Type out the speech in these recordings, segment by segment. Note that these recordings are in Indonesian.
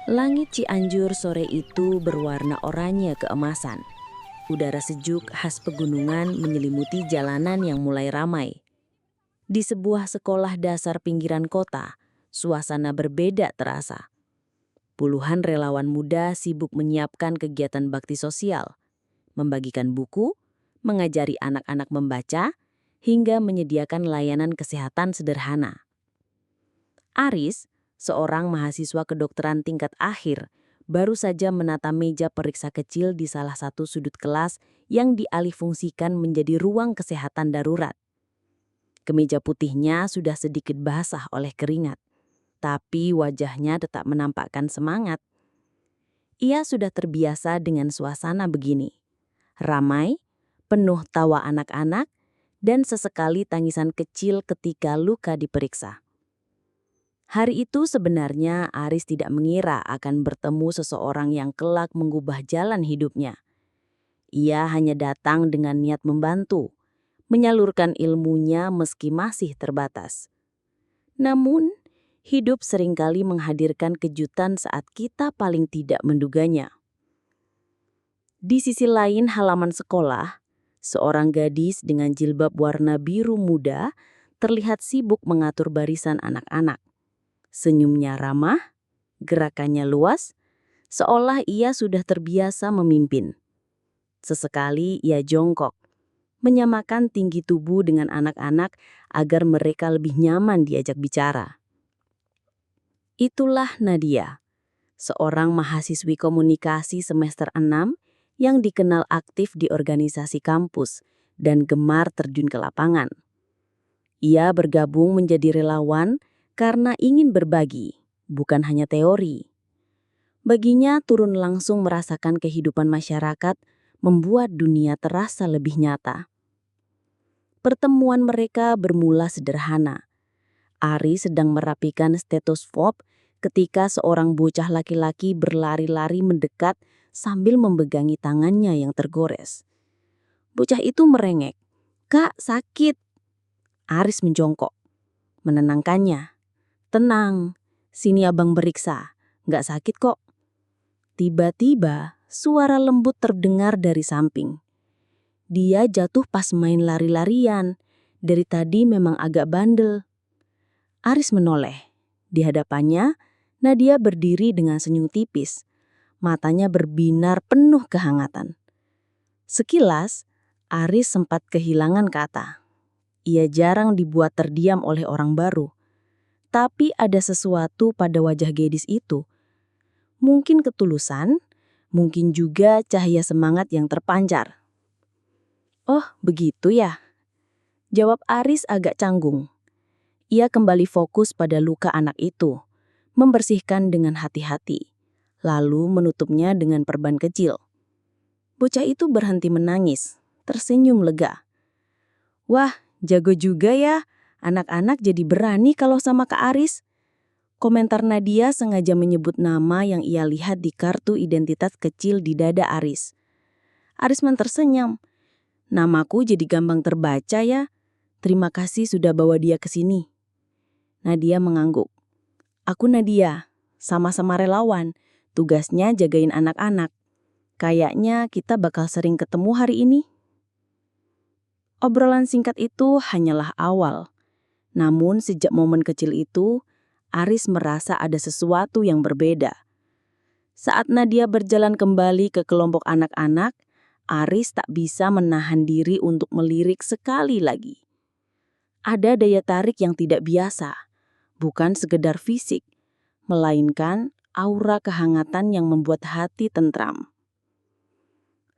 Langit Cianjur sore itu berwarna oranye keemasan. Udara sejuk khas pegunungan menyelimuti jalanan yang mulai ramai. Di sebuah sekolah dasar pinggiran kota, suasana berbeda terasa. Puluhan relawan muda sibuk menyiapkan kegiatan bakti sosial, membagikan buku, mengajari anak-anak membaca, hingga menyediakan layanan kesehatan sederhana. Aris, seorang mahasiswa kedokteran tingkat akhir, baru saja menata meja periksa kecil di salah satu sudut kelas yang dialihfungsikan menjadi ruang kesehatan darurat. Kemeja putihnya sudah sedikit basah oleh keringat, tapi wajahnya tetap menampakkan semangat. Ia sudah terbiasa dengan suasana begini. Ramai, penuh tawa anak-anak, dan sesekali tangisan kecil ketika luka diperiksa. Hari itu sebenarnya Aris tidak mengira akan bertemu seseorang yang kelak mengubah jalan hidupnya. Ia hanya datang dengan niat membantu, menyalurkan ilmunya meski masih terbatas. Namun, hidup seringkali menghadirkan kejutan saat kita paling tidak menduganya. Di sisi lain halaman sekolah, seorang gadis dengan jilbab warna biru muda terlihat sibuk mengatur barisan anak-anak. Senyumnya ramah, gerakannya luas, seolah ia sudah terbiasa memimpin. Sesekali ia jongkok, menyamakan tinggi tubuh dengan anak-anak agar mereka lebih nyaman diajak bicara. Itulah Nadia, seorang mahasiswi komunikasi semester 6 yang dikenal aktif di organisasi kampus dan gemar terjun ke lapangan. Ia bergabung menjadi relawan karena ingin berbagi, bukan hanya teori. Baginya turun langsung merasakan kehidupan masyarakat membuat dunia terasa lebih nyata. Pertemuan mereka bermula sederhana. Aris sedang merapikan stetoskop ketika seorang bocah laki-laki berlari-lari mendekat sambil memegangi tangannya yang tergores. Bocah itu merengek, "Kak, sakit." Aris menjongkok, menenangkannya. "Tenang, sini abang beriksa, nggak sakit kok." Tiba-tiba, suara lembut terdengar dari samping. Dia jatuh pas main lari-larian, dari tadi memang agak bandel. Aris menoleh. Di hadapannya, Nadia berdiri dengan senyum tipis. Matanya berbinar penuh kehangatan. Sekilas, Aris sempat kehilangan kata. Ia jarang dibuat terdiam oleh orang baru. Tapi ada sesuatu pada wajah gadis itu. Mungkin ketulusan, mungkin juga cahaya semangat yang terpancar. "Oh, begitu ya?" jawab Aris agak canggung. Ia kembali fokus pada luka anak itu, membersihkan dengan hati-hati, lalu menutupnya dengan perban kecil. Bocah itu berhenti menangis, tersenyum lega. "Wah, jago juga ya. Anak-anak jadi berani kalau sama Kak Aris." Komentar Nadia sengaja menyebut nama yang ia lihat di kartu identitas kecil di dada Aris. Aris tersenyum. "Namaku jadi gampang terbaca ya. Terima kasih sudah bawa dia ke sini." Nadia mengangguk. "Aku Nadia, sama-sama relawan. Tugasnya jagain anak-anak. Kayaknya kita bakal sering ketemu hari ini." Obrolan singkat itu hanyalah awal. Namun sejak momen kecil itu, Aris merasa ada sesuatu yang berbeda. Saat Nadia berjalan kembali ke kelompok anak-anak, Aris tak bisa menahan diri untuk melirik sekali lagi. Ada daya tarik yang tidak biasa, bukan sekedar fisik, melainkan aura kehangatan yang membuat hati tentram.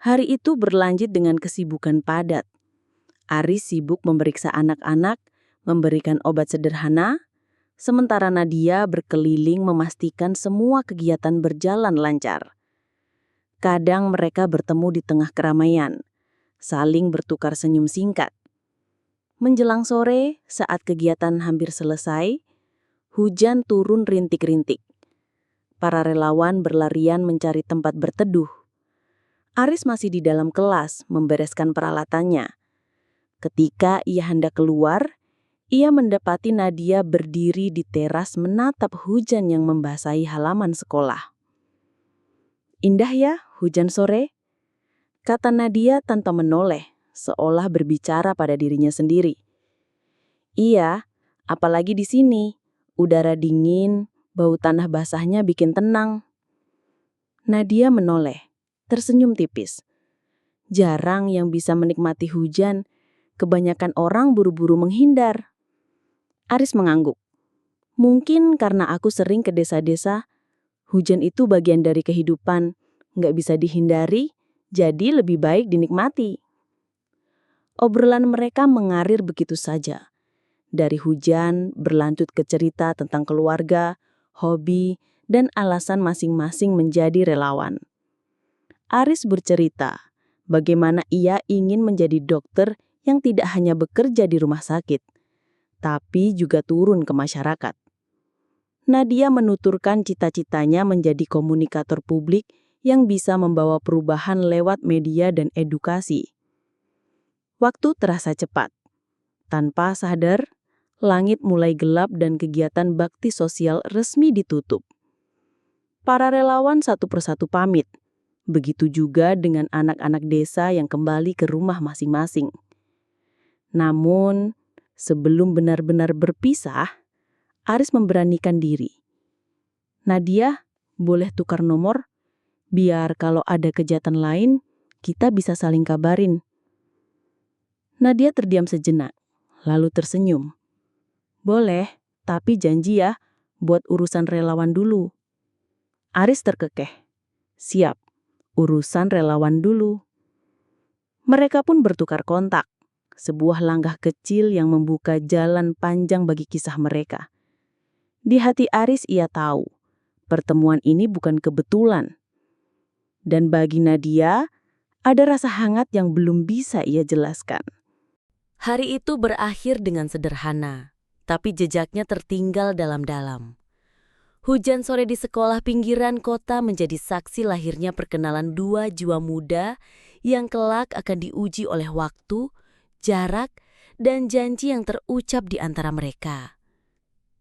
Hari itu berlanjut dengan kesibukan padat. Aris sibuk memeriksa anak-anak, memberikan obat sederhana, sementara Nadia berkeliling memastikan semua kegiatan berjalan lancar. Kadang mereka bertemu di tengah keramaian, saling bertukar senyum singkat. Menjelang sore, saat kegiatan hampir selesai, hujan turun rintik-rintik. Para relawan berlarian mencari tempat berteduh. Aris masih di dalam kelas membereskan peralatannya. Ketika ia hendak keluar, ia mendapati Nadia berdiri di teras menatap hujan yang membasahi halaman sekolah. Indah ya, hujan sore, kata Nadia tanpa menoleh, seolah berbicara pada dirinya sendiri. Iya, apalagi di sini. Udara dingin, bau tanah basahnya bikin tenang. Nadia menoleh, tersenyum tipis. Jarang yang bisa menikmati hujan, kebanyakan orang buru-buru menghindar. Aris mengangguk. Mungkin karena aku sering ke desa-desa, hujan itu bagian dari kehidupan, nggak bisa dihindari, jadi lebih baik dinikmati. Obrolan mereka mengalir begitu saja. Dari hujan berlanjut ke cerita tentang keluarga, hobi, dan alasan masing-masing menjadi relawan. Aris bercerita bagaimana ia ingin menjadi dokter yang tidak hanya bekerja di rumah sakit, tapi juga turun ke masyarakat. Nadia menuturkan cita-citanya menjadi komunikator publik yang bisa membawa perubahan lewat media dan edukasi. Waktu terasa cepat. Tanpa sadar, langit mulai gelap dan kegiatan bakti sosial resmi ditutup. Para relawan satu persatu pamit. Begitu juga dengan anak-anak desa yang kembali ke rumah masing-masing. Namun, sebelum benar-benar berpisah, Aris memberanikan diri. Nadia, boleh tukar nomor? Biar kalau ada kejahatan lain, kita bisa saling kabarin. Nadia terdiam sejenak, lalu tersenyum. Boleh, tapi janji ya, buat urusan relawan dulu. Aris terkekeh. Siap, urusan relawan dulu. Mereka pun bertukar kontak. Sebuah langkah kecil yang membuka jalan panjang bagi kisah mereka. Di hati Aris ia tahu, pertemuan ini bukan kebetulan. Dan bagi Nadia, ada rasa hangat yang belum bisa ia jelaskan. Hari itu berakhir dengan sederhana, tapi jejaknya tertinggal dalam-dalam. Hujan sore di sekolah pinggiran kota menjadi saksi lahirnya perkenalan dua jiwa muda yang kelak akan diuji oleh waktu, jarak, dan janji yang terucap di antara mereka.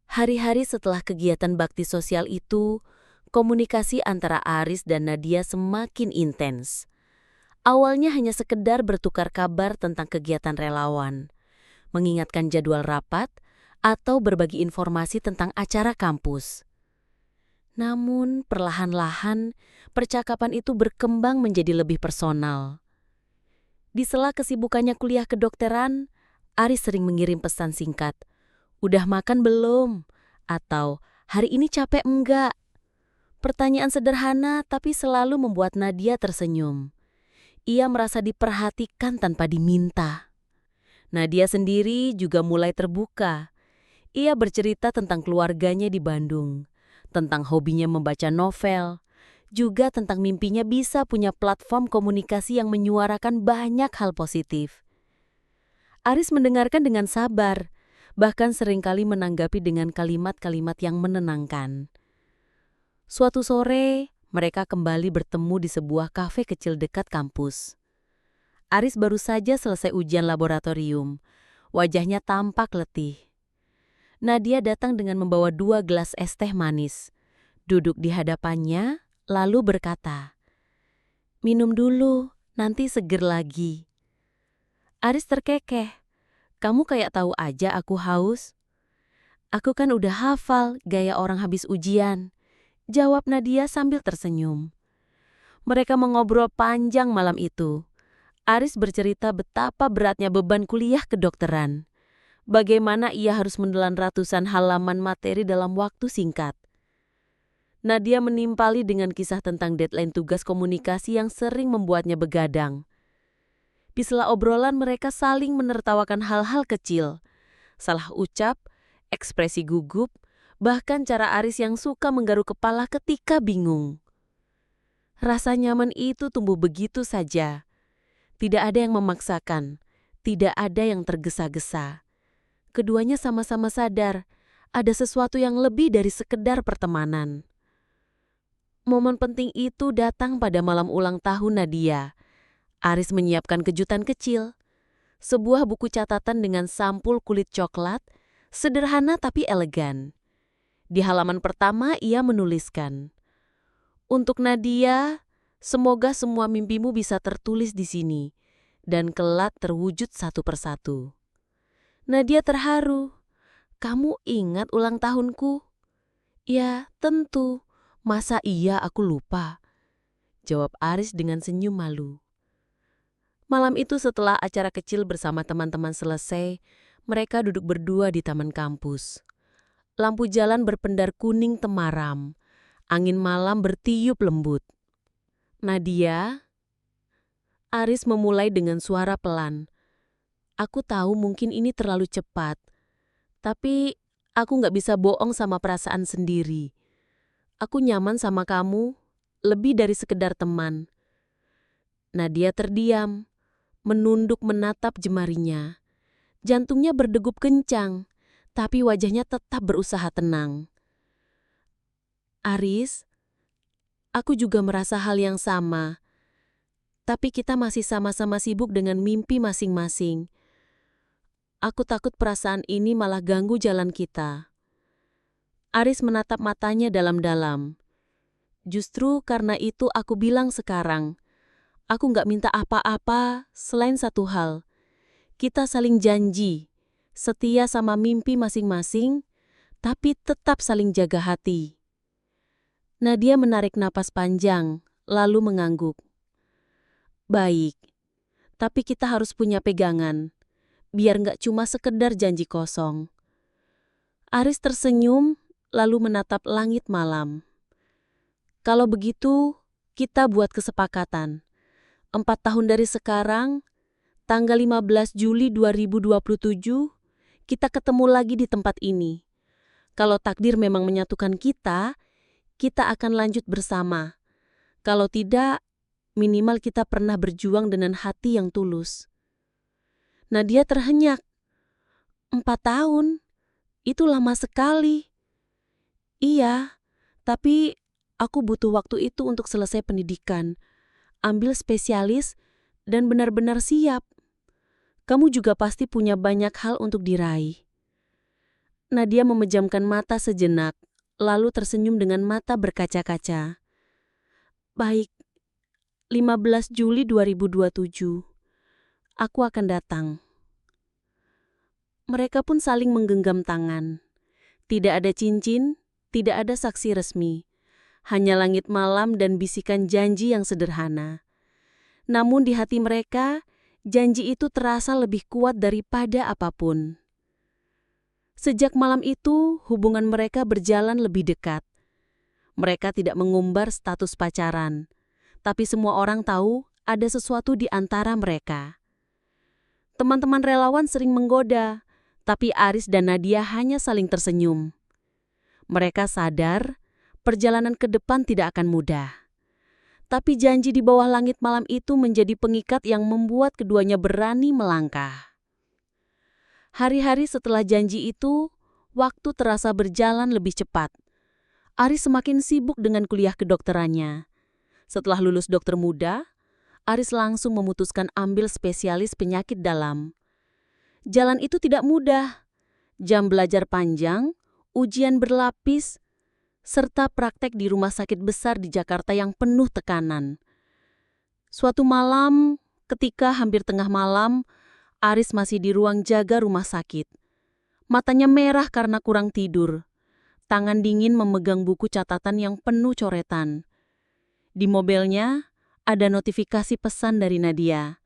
Hari-hari setelah kegiatan bakti sosial itu, komunikasi antara Aris dan Nadia semakin intens. Awalnya hanya sekedar bertukar kabar tentang kegiatan relawan, mengingatkan jadwal rapat, atau berbagi informasi tentang acara kampus. Namun, perlahan-lahan, percakapan itu berkembang menjadi lebih personal. Di sela kesibukannya kuliah kedokteran, Aris sering mengirim pesan singkat, "Udah makan belum?" Atau, "Hari ini capek enggak?" Pertanyaan sederhana tapi selalu membuat Nadia tersenyum. Ia merasa diperhatikan tanpa diminta. Nadia sendiri juga mulai terbuka. Ia bercerita tentang keluarganya di Bandung, tentang hobinya membaca novel, juga tentang mimpinya bisa punya platform komunikasi yang menyuarakan banyak hal positif. Aris mendengarkan dengan sabar, bahkan seringkali menanggapi dengan kalimat-kalimat yang menenangkan. Suatu sore, mereka kembali bertemu di sebuah kafe kecil dekat kampus. Aris baru saja selesai ujian laboratorium. Wajahnya tampak letih. Nadia datang dengan membawa 2 gelas es teh manis. Duduk di hadapannya, lalu berkata, "Minum dulu, nanti seger lagi." Aris terkekeh. "Kamu kayak tahu aja aku haus." "Aku kan udah hafal gaya orang habis ujian," jawab Nadia sambil tersenyum. Mereka mengobrol panjang malam itu. Aris bercerita betapa beratnya beban kuliah kedokteran. Bagaimana ia harus menelan ratusan halaman materi dalam waktu singkat. Nadia menimpali dengan kisah tentang deadline tugas komunikasi yang sering membuatnya begadang. Di sela obrolan mereka saling menertawakan hal-hal kecil. Salah ucap, ekspresi gugup, bahkan cara Aris yang suka menggaruk kepala ketika bingung. Rasa nyaman itu tumbuh begitu saja. Tidak ada yang memaksakan, tidak ada yang tergesa-gesa. Keduanya sama-sama sadar, ada sesuatu yang lebih dari sekedar pertemanan. Momen penting itu datang pada malam ulang tahun Nadia. Aris menyiapkan kejutan kecil. Sebuah buku catatan dengan sampul kulit coklat, sederhana tapi elegan. Di halaman pertama ia menuliskan, "Untuk Nadia, Semoga semua mimpimu bisa tertulis di sini dan kelak terwujud satu persatu. Nadia terharu. Kamu ingat ulang tahunku? Ya, tentu. Masa iya aku lupa? Jawab Aris dengan senyum malu. Malam itu setelah acara kecil bersama teman-teman selesai, mereka duduk berdua di taman kampus. Lampu jalan berpendar kuning temaram. Angin malam bertiup lembut. Nadia, Aris memulai dengan suara pelan. Aku tahu mungkin ini terlalu cepat, tapi aku nggak bisa bohong sama perasaan sendiri. Aku nyaman sama kamu, lebih dari sekedar teman. Nadia terdiam, menunduk menatap jemarinya. Jantungnya berdegup kencang, tapi wajahnya tetap berusaha tenang. Aris, aku juga merasa hal yang sama. Tapi kita masih sama-sama sibuk dengan mimpi masing-masing. Aku takut perasaan ini malah ganggu jalan kita. Aris menatap matanya dalam-dalam. Justru karena itu aku bilang sekarang, aku nggak minta apa-apa selain satu hal. Kita saling janji, setia sama mimpi masing-masing, tapi tetap saling jaga hati. Nadia menarik napas panjang, lalu mengangguk. Baik, tapi kita harus punya pegangan, biar nggak cuma sekedar janji kosong. Aris tersenyum, lalu menatap langit malam. Kalau begitu, kita buat kesepakatan. 4 tahun dari sekarang, tanggal 15 Juli 2027, kita ketemu lagi di tempat ini. Kalau takdir memang menyatukan kita akan lanjut bersama. Kalau tidak, minimal kita pernah berjuang dengan hati yang tulus. Nadia terhenyak. 4 tahun? Itu lama sekali. Iya, tapi aku butuh waktu itu untuk selesai pendidikan, ambil spesialis, dan benar-benar siap. Kamu juga pasti punya banyak hal untuk diraih. Nadia memejamkan mata sejenak, lalu tersenyum dengan mata berkaca-kaca. Baik, 15 Juli 2027. Aku akan datang. Mereka pun saling menggenggam tangan. Tidak ada cincin, tidak ada saksi resmi. Hanya langit malam dan bisikan janji yang sederhana. Namun di hati mereka, janji itu terasa lebih kuat daripada apapun. Sejak malam itu, hubungan mereka berjalan lebih dekat. Mereka tidak mengumbar status pacaran, tapi semua orang tahu ada sesuatu di antara mereka. Teman-teman relawan sering menggoda, tapi Aris dan Nadia hanya saling tersenyum. Mereka sadar perjalanan ke depan tidak akan mudah. Tapi janji di bawah langit malam itu menjadi pengikat yang membuat keduanya berani melangkah. Hari-hari setelah janji itu, waktu terasa berjalan lebih cepat. Aris semakin sibuk dengan kuliah kedokterannya. Setelah lulus dokter muda, Aris langsung memutuskan ambil spesialis penyakit dalam. Jalan itu tidak mudah. Jam belajar panjang, ujian berlapis, serta praktek di rumah sakit besar di Jakarta yang penuh tekanan. Suatu malam, ketika hampir tengah malam, Aris masih di ruang jaga rumah sakit. Matanya merah karena kurang tidur. Tangan dingin memegang buku catatan yang penuh coretan. Di mobilnya, ada notifikasi pesan dari Nadia.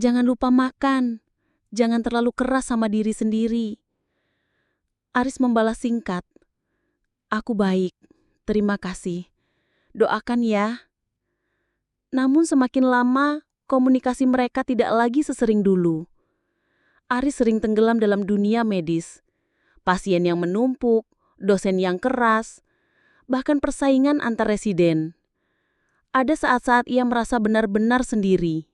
Jangan lupa makan. Jangan terlalu keras sama diri sendiri. Aris membalas singkat. Aku baik. Terima kasih. Doakan ya. Namun semakin lama, komunikasi mereka tidak lagi sesering dulu. Aris sering tenggelam dalam dunia medis. Pasien yang menumpuk, dosen yang keras, bahkan persaingan antar residen. Ada saat-saat ia merasa benar-benar sendiri.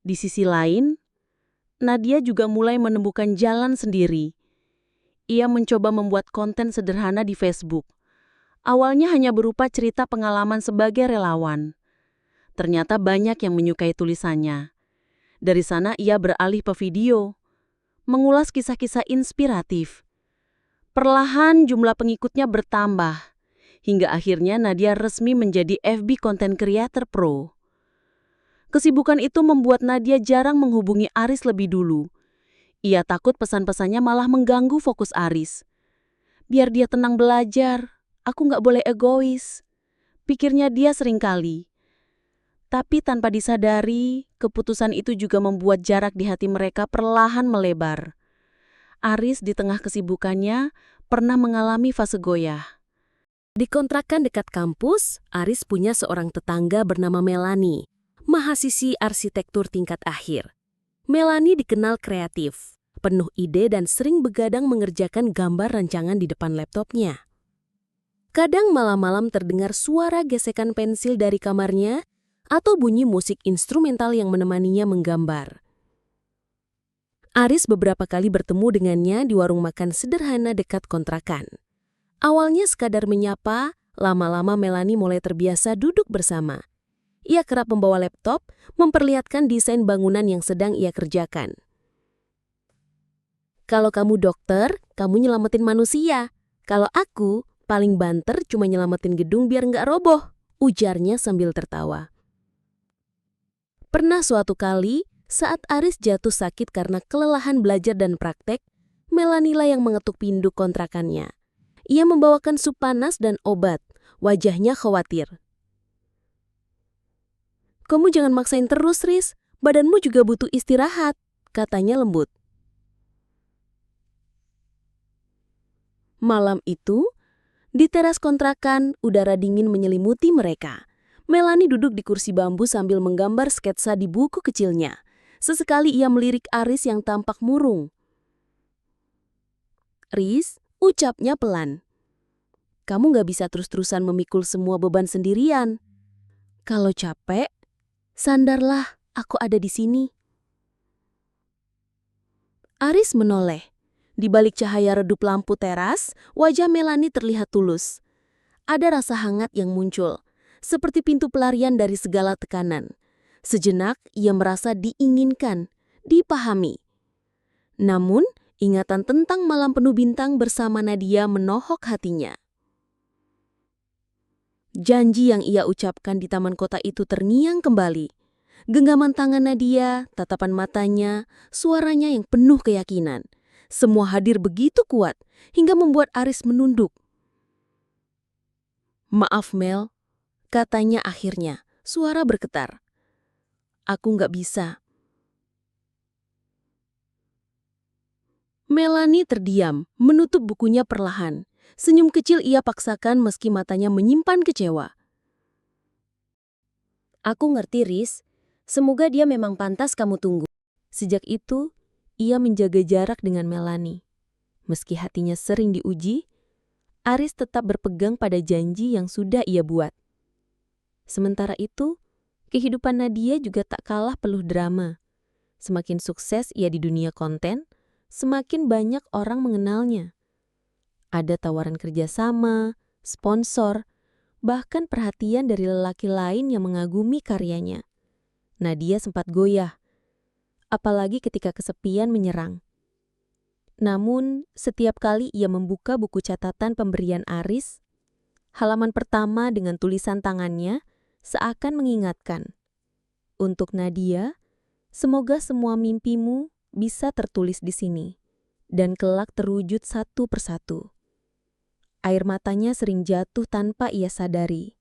Di sisi lain, Nadia juga mulai menemukan jalan sendiri. Ia mencoba membuat konten sederhana di Facebook. Awalnya hanya berupa cerita pengalaman sebagai relawan. Ternyata banyak yang menyukai tulisannya. Dari sana ia beralih ke video, mengulas kisah-kisah inspiratif. Perlahan jumlah pengikutnya bertambah, hingga akhirnya Nadia resmi menjadi FB Content Creator Pro. Kesibukan itu membuat Nadia jarang menghubungi Aris lebih dulu. Ia takut pesan-pesannya malah mengganggu fokus Aris. Biar dia tenang belajar, aku nggak boleh egois, pikirnya dia seringkali. Tapi tanpa disadari, keputusan itu juga membuat jarak di hati mereka perlahan melebar. Aris di tengah kesibukannya pernah mengalami fase goyah. Di kontrakan dekat kampus, Aris punya seorang tetangga bernama Melanie, mahasiswi arsitektur tingkat akhir. Melanie dikenal kreatif, penuh ide dan sering begadang mengerjakan gambar rancangan di depan laptopnya. Kadang malam-malam terdengar suara gesekan pensil dari kamarnya atau bunyi musik instrumental yang menemaninya menggambar. Aris beberapa kali bertemu dengannya di warung makan sederhana dekat kontrakan. Awalnya sekadar menyapa, lama-lama Melanie mulai terbiasa duduk bersama. Ia kerap membawa laptop, memperlihatkan desain bangunan yang sedang ia kerjakan. Kalau kamu dokter, kamu nyelamatin manusia. Kalau aku, paling banter cuma nyelamatin gedung biar nggak roboh, ujarnya sambil tertawa. Pernah suatu kali, saat Aris jatuh sakit karena kelelahan belajar dan praktek, Melanie lah yang mengetuk pintu kontrakannya. Ia membawakan sup panas dan obat, wajahnya khawatir. "Kamu jangan maksain terus, Riz. Badanmu juga butuh istirahat," katanya lembut. Malam itu, di teras kontrakan, udara dingin menyelimuti mereka. Melanie duduk di kursi bambu sambil menggambar sketsa di buku kecilnya. Sesekali ia melirik Aris yang tampak murung. "Riz," ucapnya pelan. "Kamu gak bisa terus-terusan memikul semua beban sendirian. Kalau capek, sandarlah, aku ada di sini." Aris menoleh. Di balik cahaya redup lampu teras, wajah Melanie terlihat tulus. Ada rasa hangat yang muncul, seperti pintu pelarian dari segala tekanan. Sejenak, ia merasa diinginkan, dipahami. Namun, ingatan tentang malam penuh bintang bersama Nadia menohok hatinya. Janji yang ia ucapkan di taman kota itu terngiang kembali. Genggaman tangan Nadia, tatapan matanya, suaranya yang penuh keyakinan. Semua hadir begitu kuat, hingga membuat Aris menunduk. "Maaf Mel," katanya akhirnya, suara bergetar. "Aku nggak bisa." Melanie terdiam, menutup bukunya perlahan. Senyum kecil ia paksakan meski matanya menyimpan kecewa. "Aku ngerti, Riz. Semoga dia memang pantas kamu tunggu." Sejak itu, ia menjaga jarak dengan Melanie. Meski hatinya sering diuji, Aris tetap berpegang pada janji yang sudah ia buat. Sementara itu, kehidupan Nadia juga tak kalah penuh drama. Semakin sukses ia di dunia konten, semakin banyak orang mengenalnya. Ada tawaran kerjasama, sponsor, bahkan perhatian dari lelaki lain yang mengagumi karyanya. Nadia sempat goyah, apalagi ketika kesepian menyerang. Namun, setiap kali ia membuka buku catatan pemberian Aris, halaman pertama dengan tulisan tangannya seakan mengingatkan, "Untuk Nadia, semoga semua mimpimu bisa tertulis di sini, dan kelak terwujud satu persatu." Air matanya sering jatuh tanpa ia sadari.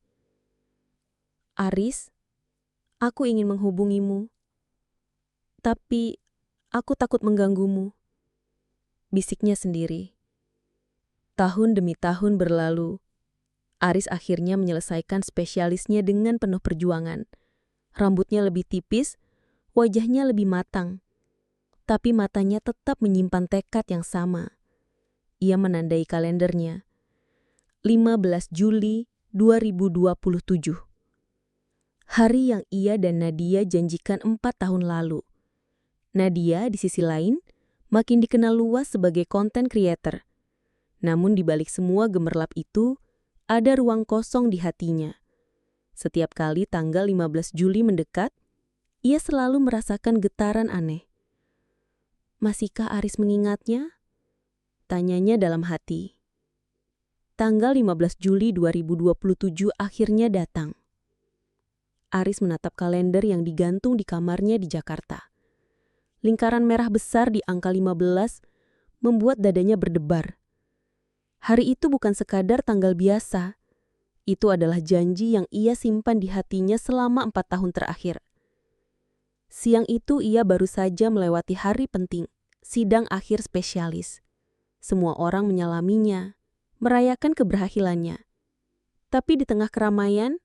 "Aris, aku ingin menghubungimu, tapi aku takut mengganggumu," bisiknya sendiri. Tahun demi tahun berlalu, Aris akhirnya menyelesaikan spesialisnya dengan penuh perjuangan. Rambutnya lebih tipis, wajahnya lebih matang, tapi matanya tetap menyimpan tekad yang sama. Ia menandai kalendernya. 15 Juli 2027. Hari yang ia dan Nadia janjikan 4 tahun lalu. Nadia, di sisi lain, makin dikenal luas sebagai content creator. Namun di balik semua gemerlap itu, ada ruang kosong di hatinya. Setiap kali tanggal 15 Juli mendekat, ia selalu merasakan getaran aneh. "Masihkah Aris mengingatnya?" tanyanya dalam hati. Tanggal 15 Juli 2027 akhirnya datang. Aris menatap kalender yang digantung di kamarnya di Jakarta. Lingkaran merah besar di angka 15 membuat dadanya berdebar. Hari itu bukan sekadar tanggal biasa. Itu adalah janji yang ia simpan di hatinya selama 4 tahun terakhir. Siang itu ia baru saja melewati hari penting, sidang akhir spesialis. Semua orang menyalaminya, merayakan keberhasilannya. Tapi di tengah keramaian,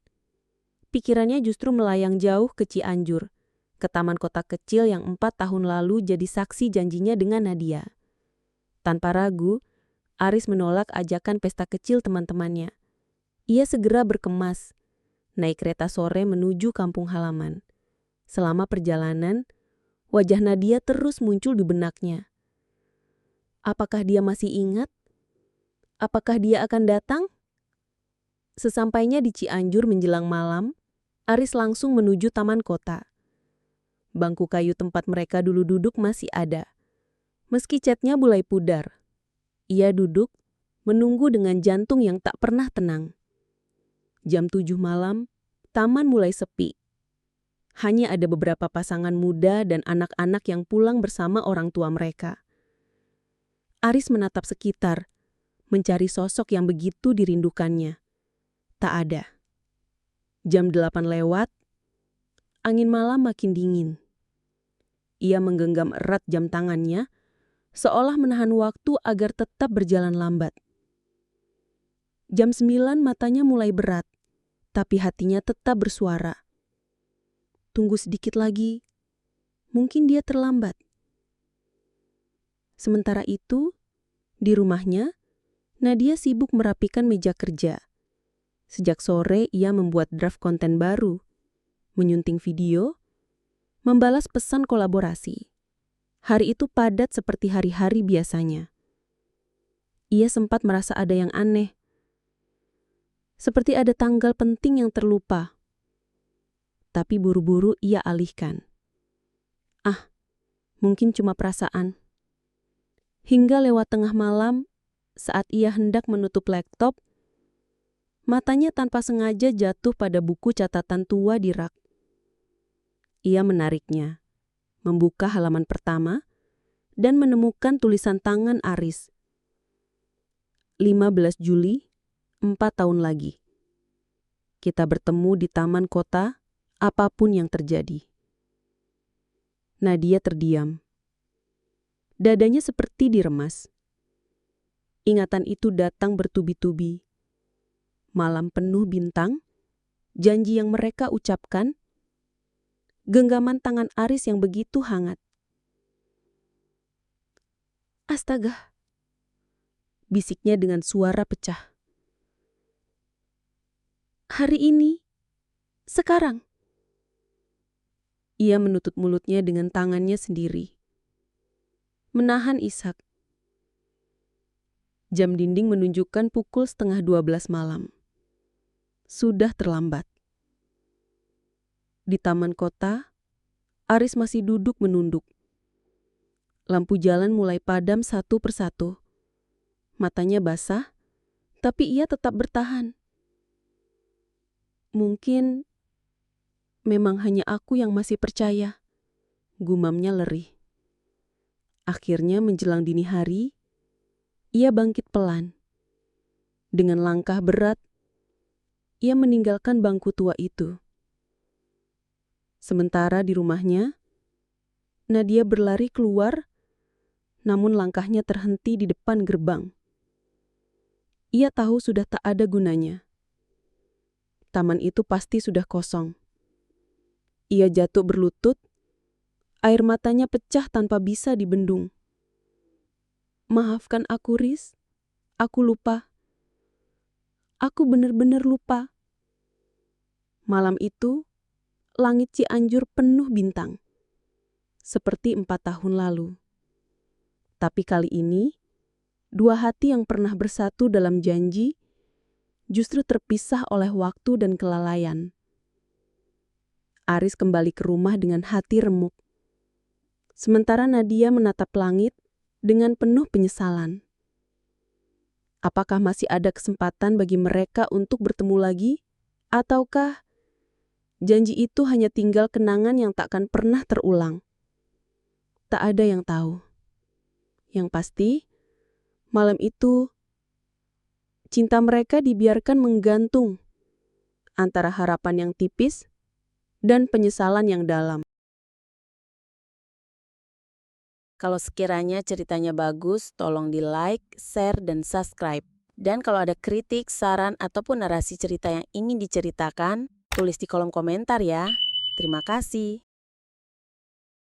pikirannya justru melayang jauh ke Cianjur, ke taman kota kecil yang 4 tahun lalu jadi saksi janjinya dengan Nadia. Tanpa ragu, Aris menolak ajakan pesta kecil teman-temannya. Ia segera berkemas, naik kereta sore menuju kampung halaman. Selama perjalanan, wajah Nadia terus muncul di benaknya. Apakah dia masih ingat? Apakah dia akan datang? Sesampainya di Cianjur menjelang malam, Aris langsung menuju taman kota. Bangku kayu tempat mereka dulu duduk masih ada. Meski catnya mulai pudar, ia duduk, menunggu dengan jantung yang tak pernah tenang. Jam 7 malam, taman mulai sepi. Hanya ada beberapa pasangan muda dan anak-anak yang pulang bersama orang tua mereka. Aris menatap sekitar, mencari sosok yang begitu dirindukannya. Tak ada. Jam 8 lewat, angin malam makin dingin. Ia menggenggam erat jam tangannya, seolah menahan waktu agar tetap berjalan lambat. Jam 9 matanya mulai berat, tapi hatinya tetap bersuara. Tunggu sedikit lagi, mungkin dia terlambat. Sementara itu, di rumahnya, Nadia sibuk merapikan meja kerja. Sejak sore ia membuat draft konten baru, menyunting video, membalas pesan kolaborasi. Hari itu padat seperti hari-hari biasanya. Ia sempat merasa ada yang aneh. Seperti ada tanggal penting yang terlupa. Tapi buru-buru ia alihkan. Mungkin cuma perasaan. Hingga lewat tengah malam, saat ia hendak menutup laptop, matanya tanpa sengaja jatuh pada buku catatan tua di rak. Ia menariknya, membuka halaman pertama, dan menemukan tulisan tangan Aris. 15 Juli, 4 tahun lagi. Kita bertemu di taman kota, apapun yang terjadi. Nadia terdiam. Dadanya seperti diremas. Ingatan itu datang bertubi-tubi. Malam penuh bintang, janji yang mereka ucapkan, genggaman tangan Aris yang begitu hangat. Astaga, bisiknya dengan suara pecah. Hari ini, sekarang. Ia menutup mulutnya dengan tangannya sendiri. Menahan isak. Jam dinding menunjukkan pukul 11:30 malam. Sudah terlambat. Di taman kota, Aris masih duduk menunduk. Lampu jalan mulai padam satu persatu. Matanya basah, tapi ia tetap bertahan. Mungkin memang hanya aku yang masih percaya, gumamnya lirih. Akhirnya menjelang dini hari, ia bangkit pelan. Dengan langkah berat, ia meninggalkan bangku tua itu. Sementara di rumahnya, Nadia berlari keluar, namun langkahnya terhenti di depan gerbang. Ia tahu sudah tak ada gunanya. Taman itu pasti sudah kosong. Ia jatuh berlutut, air matanya pecah tanpa bisa dibendung. Maafkan aku, Riz. Aku lupa. Aku benar-benar lupa. Malam itu, langit Cianjur penuh bintang. Seperti 4 tahun lalu. Tapi kali ini, dua hati yang pernah bersatu dalam janji, justru terpisah oleh waktu dan kelalaian. Aris kembali ke rumah dengan hati remuk. Sementara Nadia menatap langit dengan penuh penyesalan. Apakah masih ada kesempatan bagi mereka untuk bertemu lagi? Ataukah janji itu hanya tinggal kenangan yang takkan pernah terulang? Tak ada yang tahu. Yang pasti, malam itu cinta mereka dibiarkan menggantung antara harapan yang tipis dan penyesalan yang dalam. Kalau sekiranya ceritanya bagus, tolong di-like, share, dan subscribe. Dan kalau ada kritik, saran, ataupun narasi cerita yang ingin diceritakan, tulis di kolom komentar ya. Terima kasih.